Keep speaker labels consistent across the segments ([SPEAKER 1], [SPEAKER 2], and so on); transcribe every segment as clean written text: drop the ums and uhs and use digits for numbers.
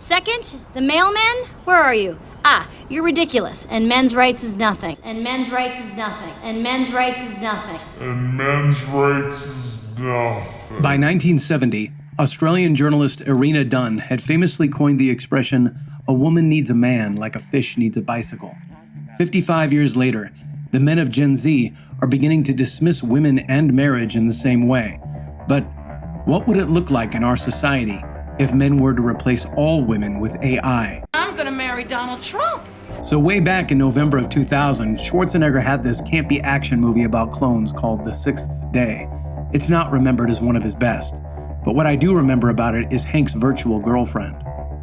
[SPEAKER 1] Second, the mailman, where are you? Ah, you're ridiculous, and men's rights is nothing. And men's rights is nothing. And men's rights is nothing.
[SPEAKER 2] And men's rights is nothing.
[SPEAKER 3] By 1970, Australian journalist Irina Dunn had famously coined the expression, "A woman needs a man like a fish needs a bicycle." 55 years later, the men of Gen Z are beginning to dismiss women and marriage in the same way. But what would it look like in our society if men were to replace all women with AI?
[SPEAKER 4] I'm gonna marry Donald Trump.
[SPEAKER 3] So way back in November of 2000, Schwarzenegger had this campy action movie about clones called The Sixth Day. It's not remembered as one of his best, but what I do remember about it is Hank's virtual girlfriend.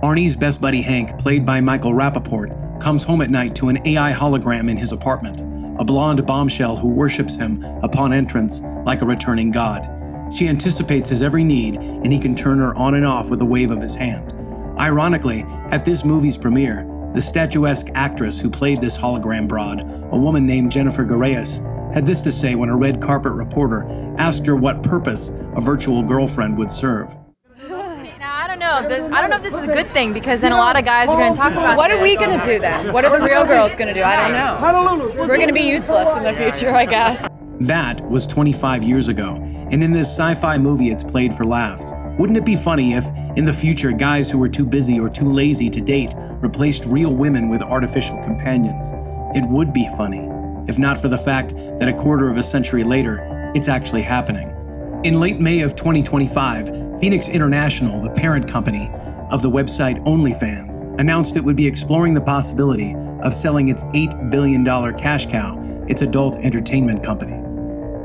[SPEAKER 3] Arnie's best buddy Hank, played by Michael Rappaport, comes home at night to an AI hologram in his apartment, a blonde bombshell who worships him upon entrance like a returning god. She anticipates his every need, and he can turn her on and off with a wave of his hand. Ironically, at this movie's premiere, the statuesque actress who played this hologram broad, a woman named Jennifer Gurrias, had this to say when a red carpet reporter asked her what purpose a virtual girlfriend would serve.
[SPEAKER 5] I don't know if this is a good thing, because then a lot of guys are going to talk about
[SPEAKER 6] What are we going to do then? What are the real girls going to do? I don't know. We're going to be useless in the future, I guess.
[SPEAKER 3] That was 25 years ago, and in this sci-fi movie it's played for laughs. Wouldn't it be funny if, in the future, guys who were too busy or too lazy to date replaced real women with artificial companions? It would be funny, if not for the fact that a quarter of a century later, it's actually happening. In late May of 2025, Phoenix International, the parent company of the website OnlyFans, announced it would be exploring the possibility of selling its $8 billion cash cow, its adult entertainment company.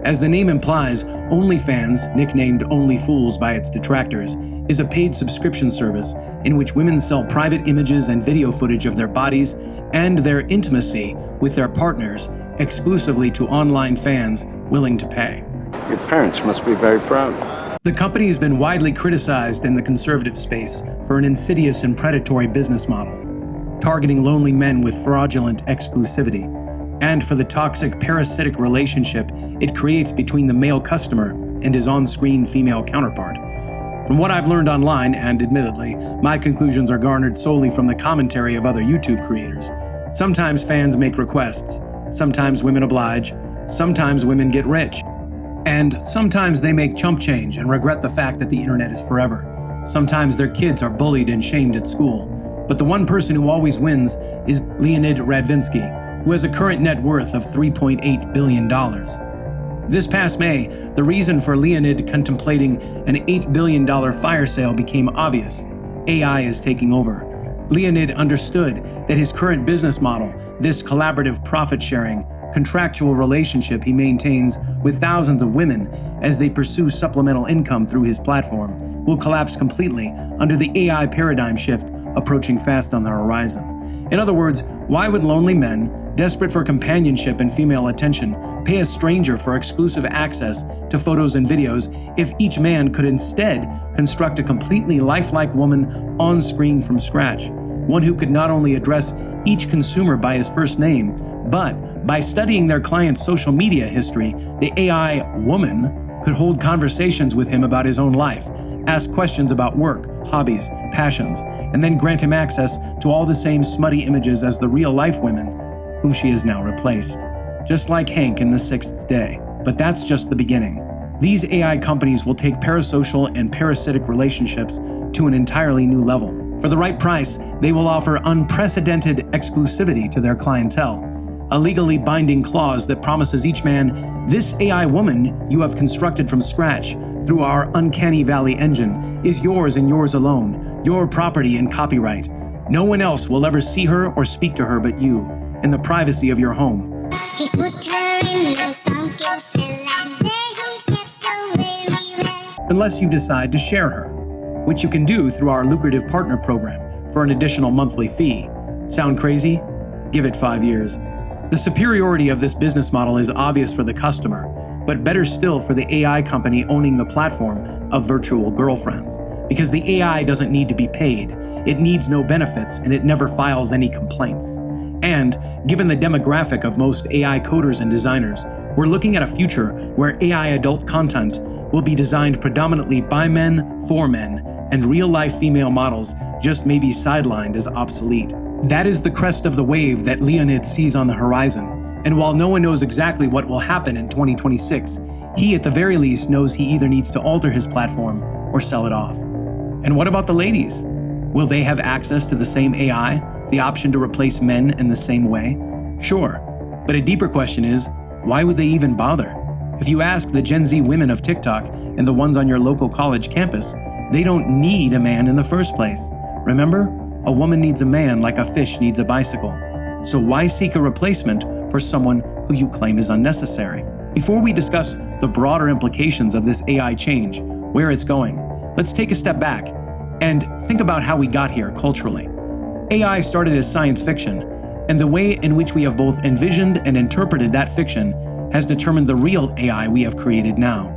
[SPEAKER 3] As the name implies, OnlyFans, nicknamed Only Fools by its detractors, is a paid subscription service in which women sell private images and video footage of their bodies and their intimacy with their partners exclusively to online fans willing to pay.
[SPEAKER 7] Your parents must be very proud.
[SPEAKER 3] The company has been widely criticized in the conservative space for an insidious and predatory business model, targeting lonely men with fraudulent exclusivity, and for the toxic parasitic relationship it creates between the male customer and his on-screen female counterpart. From what I've learned online, and admittedly, my conclusions are garnered solely from the commentary of other YouTube creators. Sometimes fans make requests, sometimes women oblige, sometimes women get rich, and sometimes they make chump change and regret the fact that the internet is forever. Sometimes their kids are bullied and shamed at school. But the one person who always wins is Leonid Radvinsky, who has a current net worth of $3.8 billion. This past May, the reason for Leonid contemplating an $8 billion fire sale became obvious. AI is taking over. Leonid understood that his current business model, this collaborative profit-sharing, contractual relationship he maintains with thousands of women as they pursue supplemental income through his platform, will collapse completely under the AI paradigm shift approaching fast on the horizon. In other words, why would lonely men, desperate for companionship and female attention, pay a stranger for exclusive access to photos and videos if each man could instead construct a completely lifelike woman on screen from scratch? One who could not only address each consumer by his first name, but by studying their client's social media history, the AI woman could hold conversations with him about his own life, ask questions about work, hobbies, passions, and then grant him access to all the same smutty images as the real-life women whom she has now replaced. Just like Hank in The Sixth Day. But that's just the beginning. These AI companies will take parasocial and parasitic relationships to an entirely new level. For the right price, they will offer unprecedented exclusivity to their clientele, a legally binding clause that promises each man, "This AI woman you have constructed from scratch through our uncanny valley engine is yours and yours alone, your property and copyright. No one else will ever see her or speak to her but you, in the privacy of your home."
[SPEAKER 8] He put her in the pumpkin shell and there he kept her very well.
[SPEAKER 3] Unless you decide to share her, which you can do through our lucrative partner program for an additional monthly fee. Sound crazy? Give it 5 years. The superiority of this business model is obvious for the customer, but better still for the AI company owning the platform of virtual girlfriends. Because the AI doesn't need to be paid, it needs no benefits, and it never files any complaints. And, given the demographic of most AI coders and designers, we're looking at a future where AI adult content will be designed predominantly by men, for men, and real-life female models just may be sidelined as obsolete. That is the crest of the wave that Leonid sees on the horizon, and while no one knows exactly what will happen in 2026, he at the very least knows he either needs to alter his platform or sell it off. And what about the ladies? Will they have access to the same AI, the option to replace men in the same way? Sure, but a deeper question is, why would they even bother? If you ask the Gen Z women of TikTok and the ones on your local college campus, they don't need a man in the first place. Remember? A woman needs a man like a fish needs a bicycle. So why seek a replacement for someone who you claim is unnecessary? Before we discuss the broader implications of this AI change, where it's going, let's take a step back and think about how we got here culturally. AI started as science fiction, and the way in which we have both envisioned and interpreted that fiction has determined the real AI we have created now.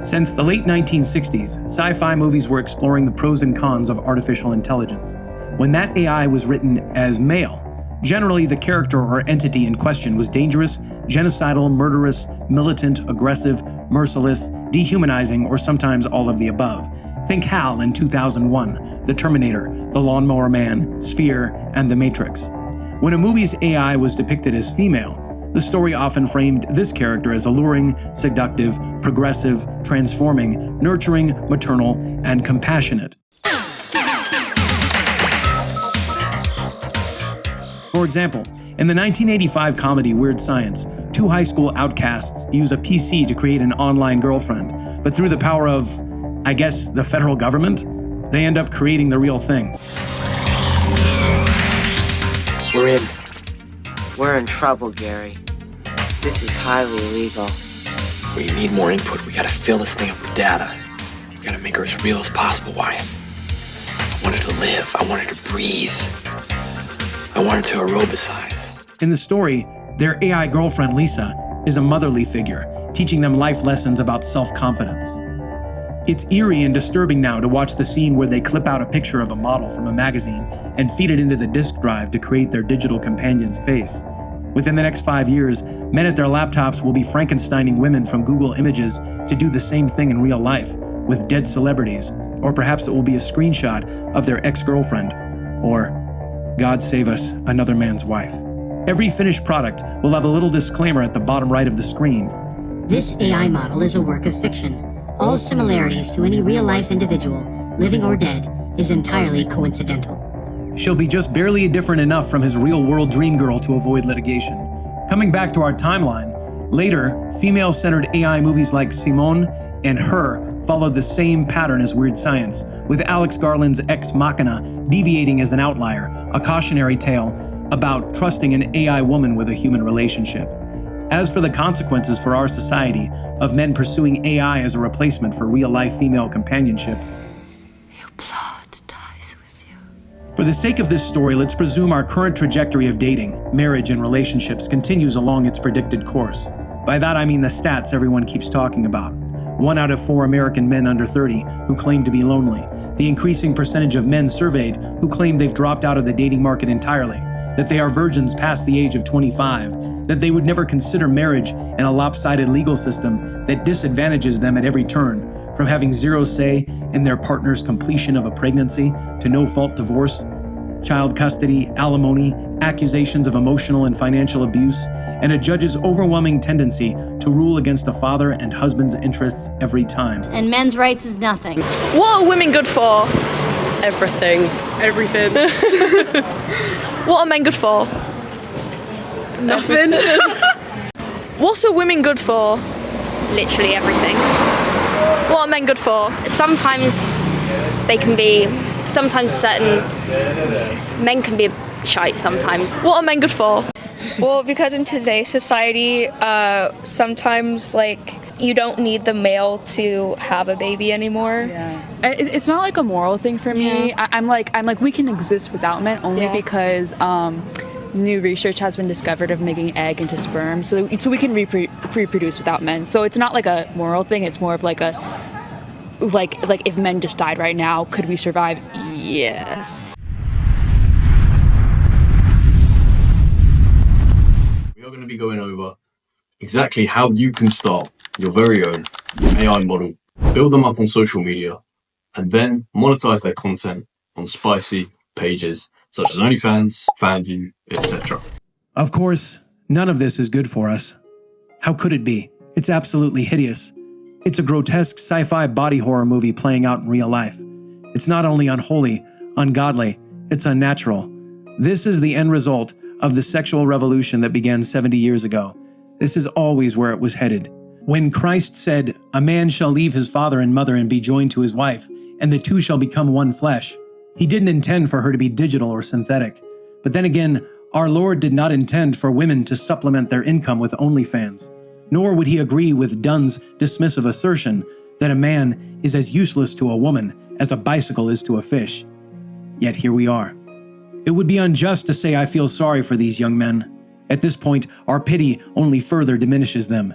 [SPEAKER 3] Since the late 1960s, sci-fi movies were exploring the pros and cons of artificial intelligence. When that AI was written as male, generally the character or entity in question was dangerous, genocidal, murderous, militant, aggressive, merciless, dehumanizing, or sometimes all of the above. Think HAL in 2001, The Terminator, The Lawnmower Man, Sphere, and The Matrix. When a movie's AI was depicted as female, the story often framed this character as alluring, seductive, progressive, transforming, nurturing, maternal, and compassionate. For example, in the 1985 comedy Weird Science, two high school outcasts use a PC to create an online girlfriend, but through the power of, I guess, the federal government, they end up creating the real thing.
[SPEAKER 9] We're in trouble, Gary. This is highly illegal.
[SPEAKER 10] We need more input. We gotta fill this thing up with data. We gotta make her as real as possible, Wyatt. I want her to live. I want her to breathe. I want her to aerobicize.
[SPEAKER 3] In the story, their AI girlfriend Lisa is a motherly figure, teaching them life lessons about self-confidence. It's eerie and disturbing now to watch the scene where they clip out a picture of a model from a magazine and feed it into the disk drive to create their digital companion's face. Within the next 5 years, men at their laptops will be Frankensteining women from Google Images to do the same thing in real life, with dead celebrities, or perhaps it will be a screenshot of their ex-girlfriend, or, God save us, another man's wife. Every finished product will have a little disclaimer at the bottom right of the screen.
[SPEAKER 11] This AI model is a work of fiction. All similarities to any real-life individual, living or dead, is entirely coincidental.
[SPEAKER 3] She'll be just barely different enough from his real-world dream girl to avoid litigation. Coming back to our timeline, later, female-centered AI movies like Simone and Her followed the same pattern as Weird Science, with Alex Garland's Ex Machina deviating as an outlier, a cautionary tale about trusting an AI woman with a human relationship. As for the consequences for our society of men pursuing AI as a replacement for real-life female companionship, for the sake of this story, let's presume our current trajectory of dating, marriage, and relationships continues along its predicted course. By that I mean the stats everyone keeps talking about. 1 out of 4 American men under 30 who claim to be lonely. The increasing percentage of men surveyed who claim they've dropped out of the dating market entirely. That they are virgins past the age of 25. That they would never consider marriage in a lopsided legal system that disadvantages them at every turn. From having zero say in their partner's completion of a pregnancy to no-fault divorce, child custody, alimony, accusations of emotional and financial abuse, and a judge's overwhelming tendency to rule against a father and husband's interests every time.
[SPEAKER 1] And men's rights is nothing.
[SPEAKER 6] What are women good for?
[SPEAKER 12] Everything.
[SPEAKER 6] Everything. What are men good for?
[SPEAKER 12] Nothing.
[SPEAKER 6] What are women good for?
[SPEAKER 13] Literally everything.
[SPEAKER 6] What are men good for?
[SPEAKER 13] Sometimes certain men can be shite sometimes.
[SPEAKER 6] What are men good for?
[SPEAKER 14] Well, because in today's society, sometimes you don't need the male to have a baby anymore.
[SPEAKER 15] Yeah. It's not like a moral thing for me. Yeah. I'm like we can exist without men only because new research has been discovered of making egg into sperm, so we can reproduce without men. So it's not like a moral thing. It's more of like if men just died right now, could we survive? Yes.
[SPEAKER 16] We are going to be going over exactly how you can start your very own AI model, build them up on social media, and then monetize their content on spicy pages such as OnlyFans, FanView, etc.
[SPEAKER 3] Of course, none of this is good for us. How could it be? It's absolutely hideous. It's a grotesque sci-fi body horror movie playing out in real life. It's not only unholy, ungodly, it's unnatural. This is the end result of the sexual revolution that began 70 years ago. This is always where it was headed. When Christ said, "A man shall leave his father and mother and be joined to his wife, and the two shall become one flesh," he didn't intend for her to be digital or synthetic. But then again, our Lord did not intend for women to supplement their income with OnlyFans. Nor would he agree with Dunn's dismissive assertion that a man is as useless to a woman as a bicycle is to a fish. Yet here we are. It would be unjust to say I feel sorry for these young men. At this point, our pity only further diminishes them.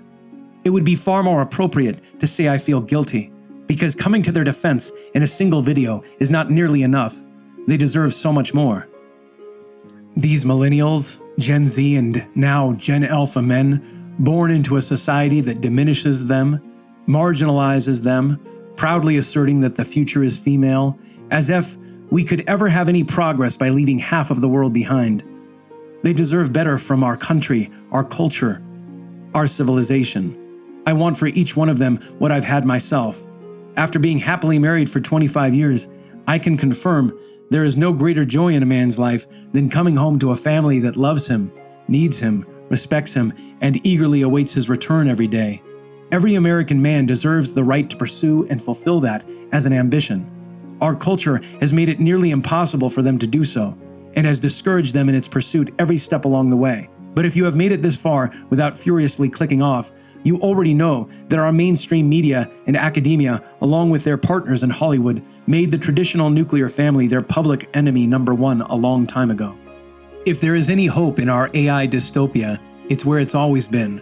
[SPEAKER 3] It would be far more appropriate to say I feel guilty, because coming to their defense in a single video is not nearly enough. They deserve so much more. These millennials, Gen Z, and now Gen Alpha men, born into a society that diminishes them, marginalizes them, proudly asserting that the future is female, as if we could ever have any progress by leaving half of the world behind. They deserve better from our country, our culture, our civilization. I want for each one of them what I've had myself. After being happily married for 25 years, I can confirm there is no greater joy in a man's life than coming home to a family that loves him, needs him, respects him, and eagerly awaits his return every day. Every American man deserves the right to pursue and fulfill that as an ambition. Our culture has made it nearly impossible for them to do so, and has discouraged them in its pursuit every step along the way. But if you have made it this far without furiously clicking off, you already know that our mainstream media and academia, along with their partners in Hollywood, made the traditional nuclear family their public enemy number one a long time ago. If there is any hope in our AI dystopia, it's where it's always been.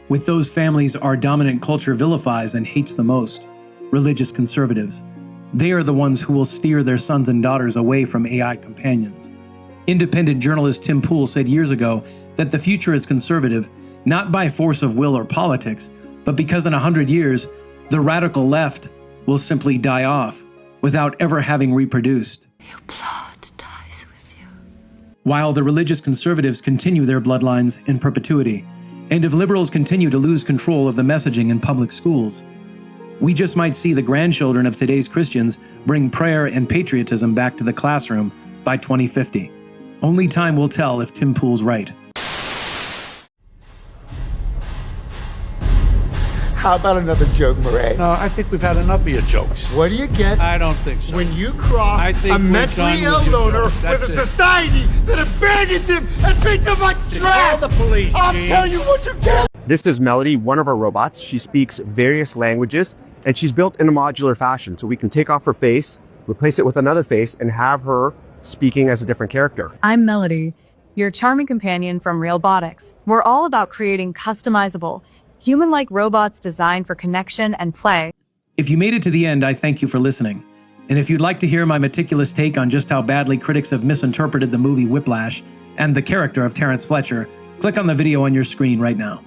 [SPEAKER 3] With those families our dominant culture vilifies and hates the most, religious conservatives. They are the ones who will steer their sons and daughters away from AI companions. Independent journalist Tim Pool said years ago that the future is conservative, not by force of will or politics, but because in 100 years, the radical left will simply die off without ever having reproduced.
[SPEAKER 4] Your blood dies with you.
[SPEAKER 3] While the religious conservatives continue their bloodlines in perpetuity, and if liberals continue to lose control of the messaging in public schools, we just might see the grandchildren of today's Christians bring prayer and patriotism back to the classroom by 2050. Only time will tell if Tim Pool's right.
[SPEAKER 17] How about another joke, Murray?
[SPEAKER 18] No, I think we've had enough of your jokes.
[SPEAKER 17] What do you get?
[SPEAKER 18] I don't think so.
[SPEAKER 17] When you cross a mentally ill loner with a society that abandons him and treats him like trash!
[SPEAKER 18] Call the police,
[SPEAKER 17] I'll
[SPEAKER 18] Gene.
[SPEAKER 17] tell you what you get!
[SPEAKER 19] This is Melody, one of our robots. She speaks various languages, and she's built in a modular fashion, so we can take off her face, replace it with another face, and have her speaking as a different character.
[SPEAKER 5] I'm Melody, your charming companion from Robotics. We're all about creating customizable, human-like robots designed for connection and play.
[SPEAKER 3] If you made it to the end, I thank you for listening. And if you'd like to hear my meticulous take on just how badly critics have misinterpreted the movie Whiplash and the character of Terrence Fletcher, click on the video on your screen right now.